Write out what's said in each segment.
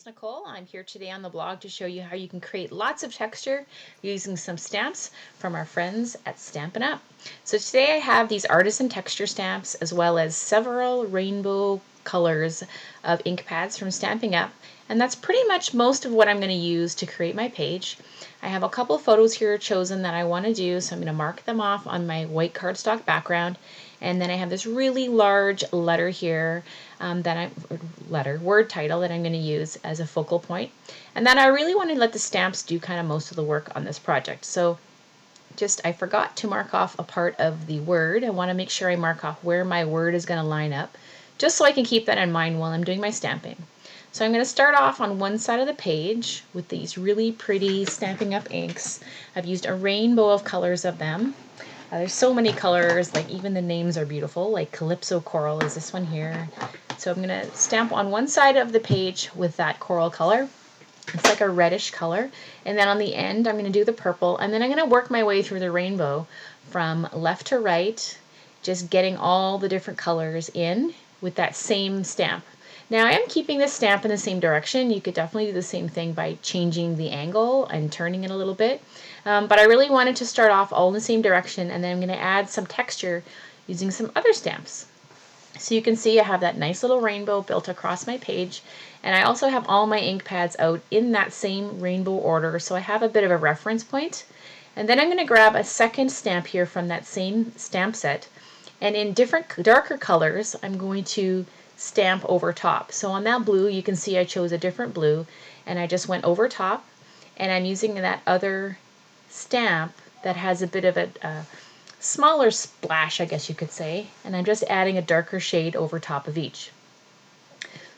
Nicole. I'm here today on the blog to show you how you can create lots of texture using some stamps from our friends at Stampin' Up. So today I have these artisan texture stamps as well as several rainbow colors of ink pads from Stampin' Up. And that's pretty much most of what I'm going to use to create my page. I have a couple photos here chosen that I want to do, so I'm going to mark them off on my white cardstock background. And then I have this really large letter here, word title that I'm going to use as a focal point. And then I really want to let the stamps do kind of most of the work on this project. So I forgot to mark off a part of the word. I want to make sure I mark off where my word is going to line up, just so I can keep that in mind while I'm doing my stamping. So I'm going to start off on one side of the page with these really pretty Stampin' Up inks. I've used a rainbow of colors of them. There's so many colors, like even the names are beautiful, like Calypso Coral is this one here. So I'm going to stamp on one side of the page with that coral color. It's like a reddish color. And then on the end, I'm going to do the purple. And then I'm going to work my way through the rainbow from left to right, just getting all the different colors in with that same stamp. Now I am keeping this stamp in the same direction. You could definitely do the same thing by changing the angle and turning it a little bit. But I really wanted to start off all in the same direction, and then I'm going to add some texture using some other stamps. So you can see I have that nice little rainbow built across my page, and I also have all my ink pads out in that same rainbow order, so I have a bit of a reference point. And then I'm going to grab a second stamp here from that same stamp set, and in different darker colors I'm going to stamp over top. So on that blue, you can see I chose a different blue, and I just went over top, and I'm using that other stamp that has a bit of a smaller splash, I guess you could say, and I'm just adding a darker shade over top of each.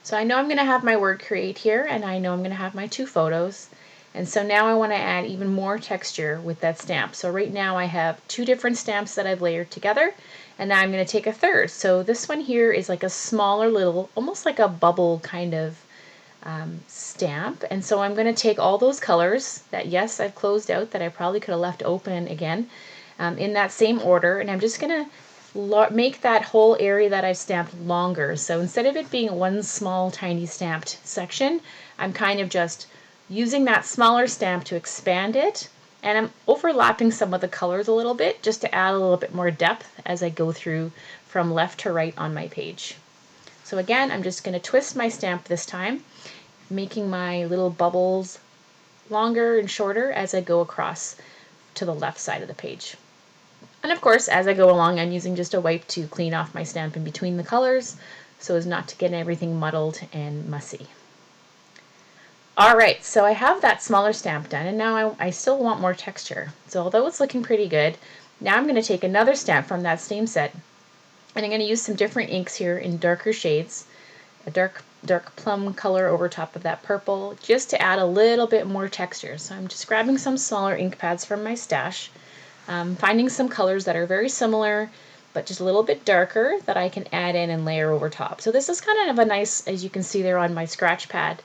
So I know I'm going to have my word create here, and I know I'm going to have my two photos, and so now I want to add even more texture with that stamp. So right now I have two different stamps that I've layered together, and now I'm going to take a third. So this one here is like a smaller little, almost like a bubble kind of stamp, and so I'm going to take all those colors that, yes, I've closed out, that I probably could have left open again, in that same order, and I'm just going to make that whole area that I've stamped longer. So instead of it being one small tiny stamped section, I'm kind of just using that smaller stamp to expand it, and I'm overlapping some of the colors a little bit just to add a little bit more depth as I go through from left to right on my page. So again, I'm just going to twist my stamp this time, making my little bubbles longer and shorter as I go across to the left side of the page. And of course, as I go along, I'm using just a wipe to clean off my stamp in between the colors so as not to get everything muddled and messy. Alright, so I have that smaller stamp done, and now I still want more texture. So although it's looking pretty good, now I'm going to take another stamp from that same set, and I'm going to use some different inks here in darker shades, a dark plum color over top of that purple, just to add a little bit more texture. So I'm just grabbing some smaller ink pads from my stash, finding some colors that are very similar but just a little bit darker that I can add in and layer over top. So this is kind of a nice, as you can see there on my scratch pad,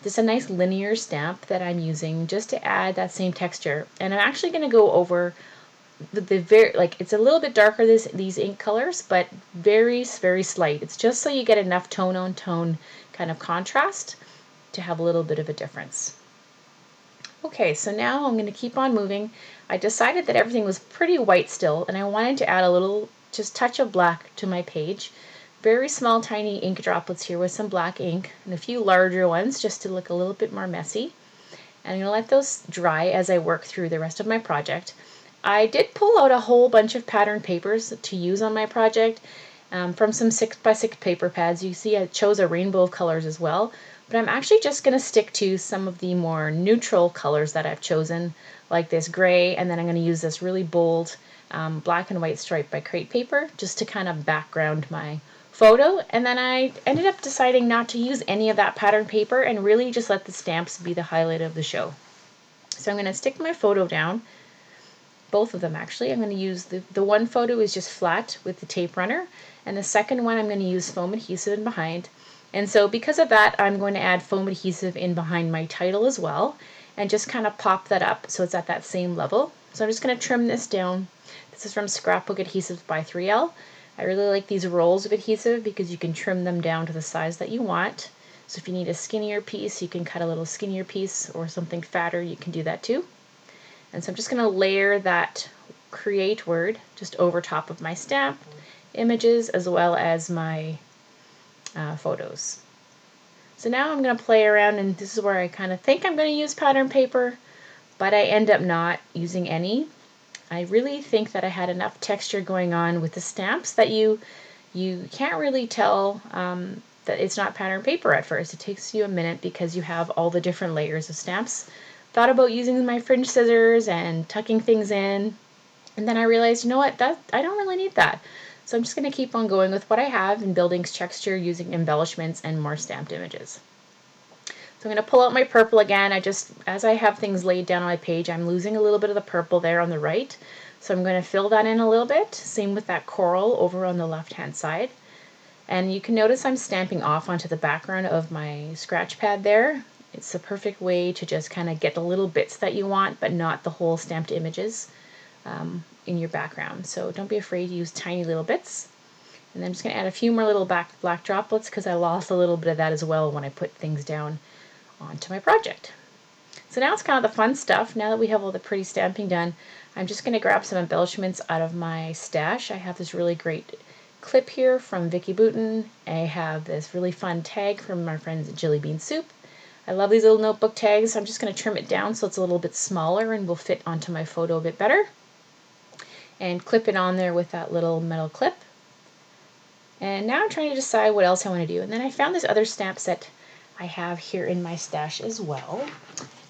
this is a nice linear stamp that I'm using just to add that same texture. And I'm actually going to go over it's a little bit darker, these ink colors, but very, very slight. It's just so you get enough tone on tone kind of contrast to have a little bit of a difference. Okay, so now I'm going to keep on moving. I decided that everything was pretty white still, and I wanted to add a little just touch of black to my page. Very small tiny ink droplets here with some black ink, and a few larger ones just to look a little bit more messy. And I'm going to let those dry as I work through the rest of my project. I did pull out a whole bunch of pattern papers to use on my project from some 6x6 paper pads. You see I chose a rainbow of colors as well, but I'm actually just going to stick to some of the more neutral colors that I've chosen, like this gray, and then I'm going to use this really bold black and white stripe by Crate Paper just to kind of background my photo. And then I ended up deciding not to use any of that pattern paper and really just let the stamps be the highlight of the show. So I'm going to stick my photo down. Both of them actually. I'm going to use the one photo is just flat with the tape runner, and the second one I'm going to use foam adhesive in behind. And so because of that, I'm going to add foam adhesive in behind my title as well, and just kind of pop that up so it's at that same level. So I'm just going to trim this down. This is from Scrapbook Adhesive by 3L. I really like these rolls of adhesive because you can trim them down to the size that you want. So if you need a skinnier piece, you can cut a little skinnier piece, or something fatter, you can do that too. And so I'm just going to layer that create word just over top of my stamp images as well as my photos. So now I'm going to play around, and this is where I kind of think I'm going to use pattern paper, but I end up not using any. I really think that I had enough texture going on with the stamps that you can't really tell that it's not pattern paper at first. It takes you a minute because you have all the different layers of stamps. Thought about using my fringe scissors and tucking things in, and then I realized, you know what, that I don't really need that. So I'm just going to keep on going with what I have and building texture using embellishments and more stamped images. So I'm going to pull out my purple again. As I have things laid down on my page, I'm losing a little bit of the purple there on the right. So I'm going to fill that in a little bit. Same with that coral over on the left-hand side. And you can notice I'm stamping off onto the background of my scratch pad there. It's the perfect way to just kind of get the little bits that you want, but not the whole stamped images in your background. So don't be afraid to use tiny little bits. And then I'm just going to add a few more little black droplets because I lost a little bit of that as well when I put things down onto my project. So now it's kind of the fun stuff. Now that we have all the pretty stamping done, I'm just going to grab some embellishments out of my stash. I have this really great clip here from Vicky Boutin. I have this really fun tag from my friends at Jelly Bean Soup. I love these little notebook tags. I'm just going to trim it down so it's a little bit smaller and will fit onto my photo a bit better. And clip it on there with that little metal clip. And now I'm trying to decide what else I want to do. And then I found this other stamp set I have here in my stash as well.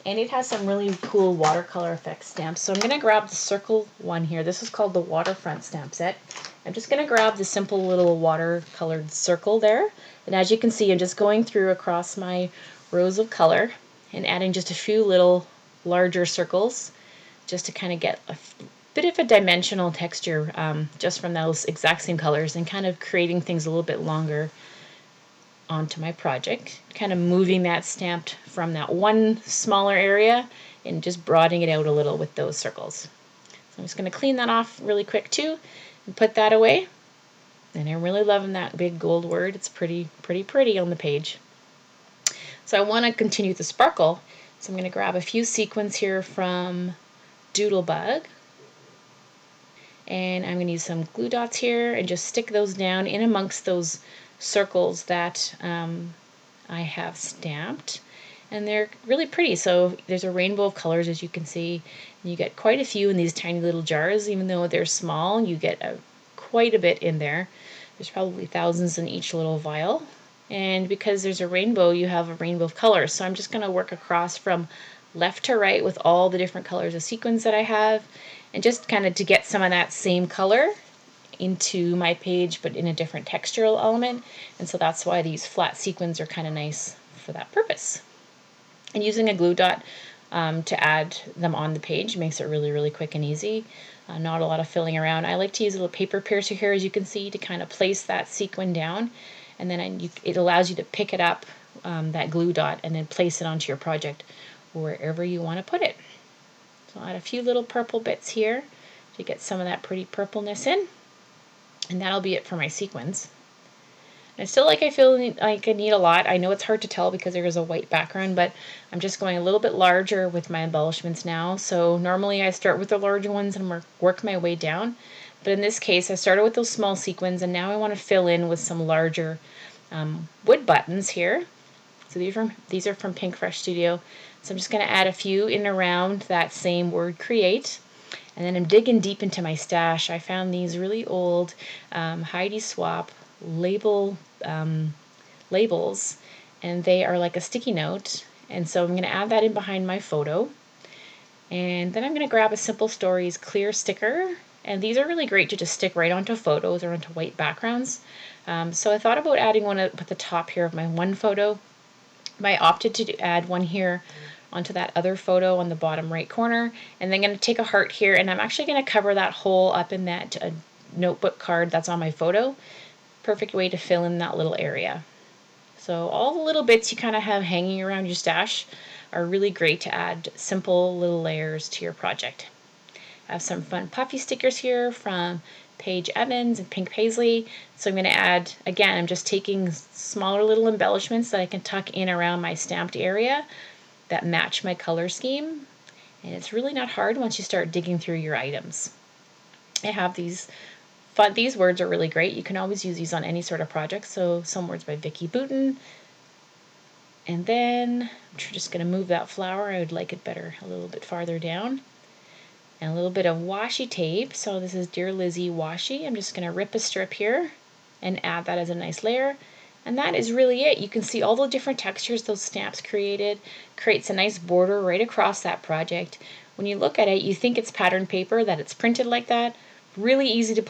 And it has some really cool watercolor effect stamps. So I'm going to grab the circle one here. This is called the Waterfront stamp set. I'm just going to grab the simple little watercolored circle there. And as you can see, I'm just going through across my rows of color and adding just a few little larger circles just to kind of get a bit of a dimensional texture just from those exact same colors, and kind of creating things a little bit longer onto my project, kind of moving that stamped from that one smaller area and just broadening it out a little with those circles. So I'm just going to clean that off really quick too and put that away. And I'm really loving that big gold word. It's pretty on the page. So I want to continue the sparkle, so I'm going to grab a few sequins here from Doodlebug. And I'm going to use some glue dots here and just stick those down in amongst those circles that I have stamped. And they're really pretty. So there's a rainbow of colors, as you can see. And you get quite a few in these tiny little jars. Even though they're small, you get quite a bit in there. There's probably thousands in each little vial. And because there's a rainbow, you have a rainbow of colors. So I'm just going to work across from left to right with all the different colors of sequins that I have, and just kind of to get some of that same color into my page, but in a different textural element. And so that's why these flat sequins are kind of nice for that purpose. And using a glue dot to add them on the page makes it really quick and easy. Not a lot of filling around. I like to use a little paper piercer here, as you can see, to kind of place that sequin down, and then it allows you to pick it up, that glue dot, and then place it onto your project wherever you want to put it. So I'll add a few little purple bits here to get some of that pretty purpleness in, and that'll be it for my sequins. And I feel like I need a lot. I know it's hard to tell because there is a white background, but I'm just going a little bit larger with my embellishments now. So normally I start with the larger ones and work my way down, but in this case I started with those small sequins, and now I want to fill in with some larger wood buttons here. So these are from Pink Fresh Studio. So I'm just going to add a few in around that same word create. And then I'm digging deep into my stash. I found these really old Heidi Swapp labels, and they are like a sticky note. And so I'm going to add that in behind my photo. And then I'm going to grab a Simple Stories clear sticker. And these are really great to just stick right onto photos or onto white backgrounds. So I thought about adding one at the top here of my one photo. I opted to add one here onto that other photo on the bottom right corner, and then I'm going to take a heart here, and I'm actually going to cover that hole up in that notebook card that's on my photo. Perfect way to fill in that little area. So all the little bits you kind of have hanging around your stash are really great to add simple little layers to your project. I have some fun puffy stickers here from Paige Evans and pink paisley. So I'm going to add, again, I'm just taking smaller little embellishments that I can tuck in around my stamped area that match my color scheme. And it's really not hard once you start digging through your items. I have these words are really great. You can always use these on any sort of project. So some words by Vicki Boutin. And then I'm just going to move that flower. I would like it better a little bit farther down. And a little bit of washi tape. So this is Dear Lizzie washi. I'm just going to rip a strip here and add that as a nice layer. And that is really it. You can see all the different textures those stamps creates a nice border right across that project. When you look at it, you think it's patterned paper, that it's printed like that. Really easy to